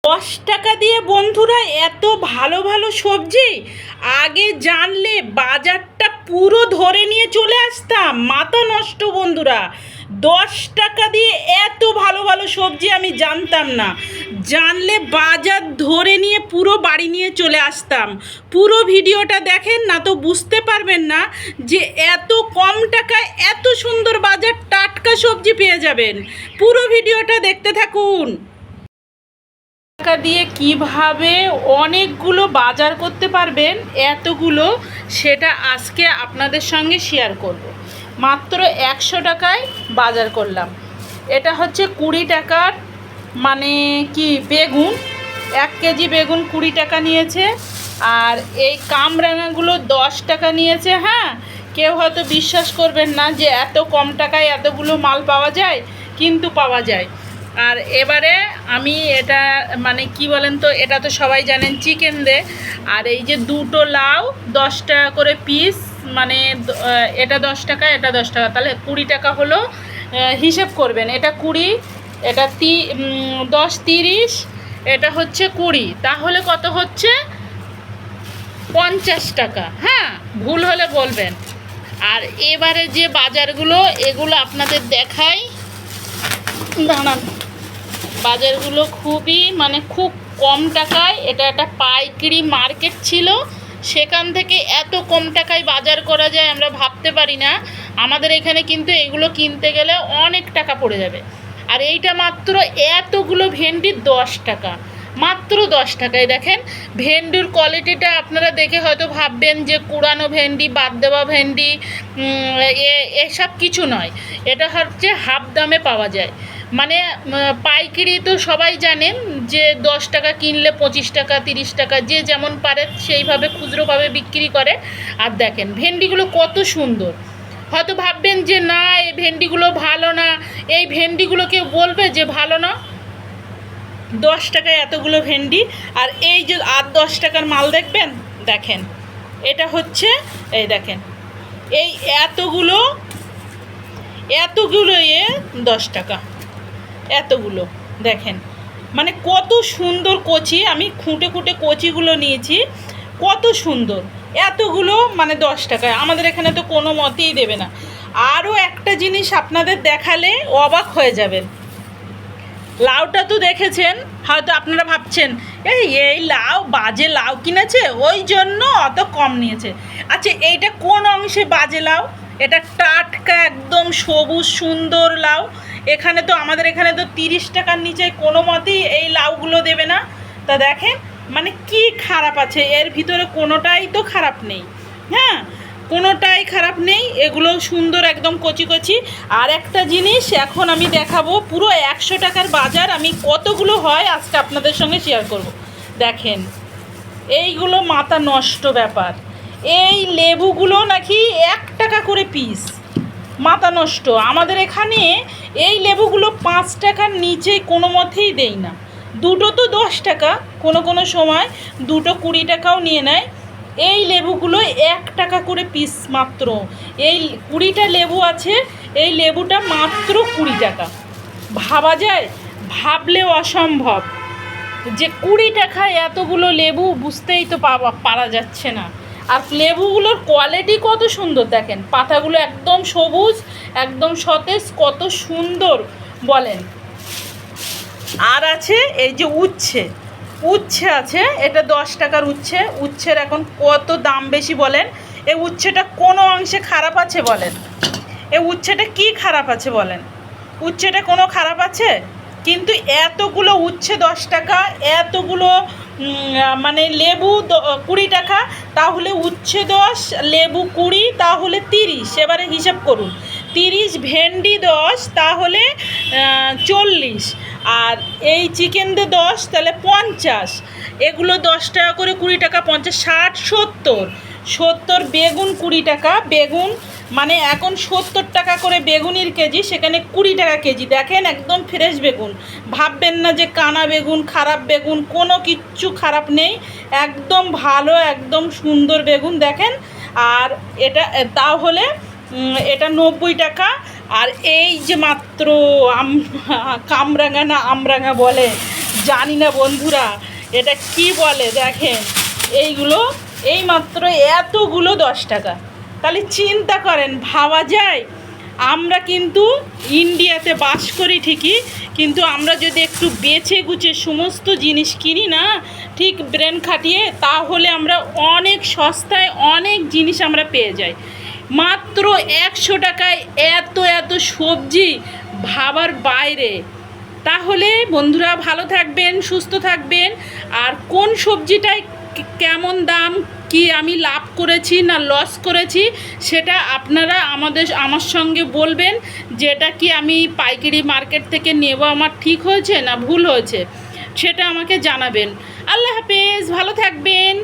10 টাকা দিয়ে বন্ধুরা এত ভালো ভালো সবজি, আগে জানলে বাজারটা পুরো ধরে নিয়ে চলে আসতাম। মাথা নষ্ট বন্ধুরা, 10 টাকা দিয়ে এত ভালো ভালো সবজি আমি জানতাম না। জানলে বাজার ধরে নিয়ে পুরো বাড়ি নিয়ে চলে আসতাম। পুরো ভিডিওটা দেখেন না তো বুঝতে পারবেন না যে এত কম টাকায় এত সুন্দর বাজার, টাটকা সবজি পেয়ে যাবেন। পুরো ভিডিওটা দেখতে থাকুন। টাকা দিয়ে কিভাবে অনেকগুলো বাজার করতে পারবেন, এতগুলো, সেটা আজকে আপনাদের সঙ্গে শেয়ার করব। মাত্র 100 টাকায় বাজার করলাম। এটা হচ্ছে 20 টাকার মানে কি বেগুন, 1 কেজি বেগুন 20 টাকা নিয়েছে। আর এই কামরাঙাগুলো 10 টাকা নিয়েছে। হ্যাঁ, কেউ হয়তো বিশ্বাস করবেন না যে এত কম টাকায় এতগুলো মাল পাওয়া যায়, কিন্তু পাওয়া যায়। আর এবারে আমি এটা মানে কি বলেন তো, এটা তো সবাই জানেন চিকেন দে। আর এই যে দুটো লাউ 10 টাকা করে পিস, মানে এটা 10 টাকা, এটা 10 টাকা, তাহলে 20 টাকা হলো। হিসেব করবেন, এটা 20, এটা 10 30, এটা হচ্ছে 20, তাহলে কত হচ্ছে? 50 টাকা। হ্যাঁ, ভুল হলে বলবেন। আর এবারে যে বাজারগুলো, এগুলো আপনাদের দেখাই, দাঁড়ান। বাজারগুলো খুবই মানে খুব কম টাকায়, এটা একটা পাইকারি মার্কেট ছিল, সেখান থেকে এত কম টাকায় বাজার করা যায় আমরা ভাবতে পারি না। আমাদের এখানে কিন্তু এগুলো কিনতে গেলে অনেক টাকা পড়ে যাবে। আর এইটা মাত্র এতগুলো ভেন্ডি 10 টাকা, মাত্র 10 টাকায়। দেখেন ভেন্ডির কোয়ালিটিটা আপনারা দেখে হয়তো ভাববেন যে কুড়ানো ভেন্ডি, বাদ দেওয়া ভেন্ডি, এসব কিছু নয়। এটা হচ্ছে হাফ দামে পাওয়া যায়। মানে পাইকারি তো সবাই জানেন যে 10 টাকা কিনলে 25 টাকা 30 টাকা, যে যেমন পারে সেইভাবে খুচরোভাবে বিক্রি করে। আর দেখেন ভেন্ডিগুলো কত সুন্দর। হয়তো ভাববেন যে না, এই ভেন্ডিগুলো ভালো না, এই ভেন্ডিগুলো কেউ বলবে যে ভালো না? 10 টাকায় এতগুলো ভেন্ডি। আর এই যে 8-10 টাকার মাল দেখবেন, দেখেন এটা হচ্ছে, এই দেখেন এই এতগুলো 10 টাকা, এতগুলো দেখেন। মানে কত সুন্দর কচি, আমি খুঁটে খুঁটে কচিগুলো নিয়েছি, কত সুন্দর। এতগুলো মানে 10 টাকায়, আমাদের এখানে তো কোনো মতেই দেবে না। আরও একটা জিনিস আপনাদের দেখালে অবাক হয়ে যাবেন। লাউটা তো দেখেছেন, হয়তো আপনারা ভাবছেন এই লাউ বাজে লাউ কিনেছে, ওই জন্য অত কম নিয়েছে। আচ্ছা, এইটা কোন অংশে বাজে লাউ? এটা টাটকা একদম সবুজ সুন্দর লাউ। এখানে তো আমাদের এখানে তো 30 টাকার নিচে কোনো মতেই এই লাউগুলো দেবে না। তা দেখেন মানে কি খারাপ আছে এর ভিতরে? কোনোটাই তো খারাপ নেই। হ্যাঁ, কোনোটাই খারাপ নেই, এগুলো সুন্দর একদম কচি কচি। আর একটা জিনিস এখন আমি দেখাবো, পুরো 100 টাকার বাজার আমি কতগুলো হয় আজকে আপনাদের সঙ্গে শেয়ার করব। দেখেন এইগুলো মাথা নষ্ট ব্যাপার। এই লেবুগুলো নাকি 1 টাকা করে পিস, মাথা নষ্ট। আমাদের এখানে এই লেবুগুলো 5 টাকার নিচে কোনো মতেই দেই না। দুটো তো 10 টাকা, কোনো কোনো সময় দুটো 20 টাকাও নিয়ে নেয়। এই লেবুগুলো 1 টাকা করে পিস মাত্র। এই 20টা লেবু আছে, এই লেবুটা মাত্র 20 টাকা। ভাবা যায়? ভাবলেও অসম্ভব যে 20 টাকায় এতগুলো লেবু, বুঝতেই তো পারা যাচ্ছে না। আর লেবুগুলোর কোয়ালিটি কত সুন্দর দেখেন, পাতাগুলো একদম সবুজ, একদম সতেজ, কত সুন্দর বলেন। আর আছে এই যে উচ্ছে আছে, এটা 10 টাকার উচ্ছে। উচ্ছের এখন কত দাম বেশি বলেন? এই উচ্ছেটা কোনো অংশে খারাপ আছে বলেন? এই উচ্ছেটা কি খারাপ আছে বলেন? উচ্ছেটা কোনো খারাপ আছে? কিন্তু এতগুলো উচ্ছে 10 টাকা, এতগুলো মানে লেবু 20 টাকা, তাহলে উচ্ছে 10, লেবু 20, তাহলে 30। এবারে হিসাব করুন, 30, ভেন্ডি 10, তাহলে 40। আর এই চিকেন দিয়ে 10, তাহলে 50। এগুলো 10 টাকা করে, 20 টাকা, 50, 60, 70। বেগুন 20 টাকা, বেগুন মানে এখন 70 টাকা করে বেগুনের কেজি, সেখানে 20 টাকা কেজি। দেখেন একদম ফ্রেশ বেগুন, ভাববেন না যে কানা বেগুন, খারাপ বেগুন, কোনো কিচ্ছু খারাপ নেই, একদম ভালো, একদম সুন্দর বেগুন দেখেন। আর এটা তাহলে এটা 90 টাকা। আর এই যে মাত্র কামরাঙা না আমরাঙা বলে, জানি না বন্ধুরা এটা কি বলে, দেখেন এইগুলো এইমাত্র এতগুলো 10 টাকা। তাহলে চিন্তা করেন, ভাবা যায় আমরা কিন্তু ইন্ডিয়াতে বাস করি ঠিকই, কিন্তু আমরা যদি একটু বেছে গুছে সমস্ত জিনিস কিনি না ঠিক ব্রেন খাটিয়ে, তাহলে আমরা অনেক সস্তায় অনেক জিনিস আমরা পেয়ে যাই। মাত্র 100 টাকায় এত এত সবজি, ভাবার বাইরে। তাহলে বন্ধুরা ভালো থাকবেন, সুস্থ থাকবেন। আর কোন সবজিটায় কেমন দাম, কি আমি লাভ করেছি না লস করেছি, সেটা আপনারা আমার সঙ্গে বলবেন, যেটা কি আমি পাইকারি মার্কেট থেকে নেব আমার ঠিক হয়েছে না ভুল হয়েছে, সেটা আমাকে জানাবেন। আল্লাহ হাফেজ, ভালো থাকবেন।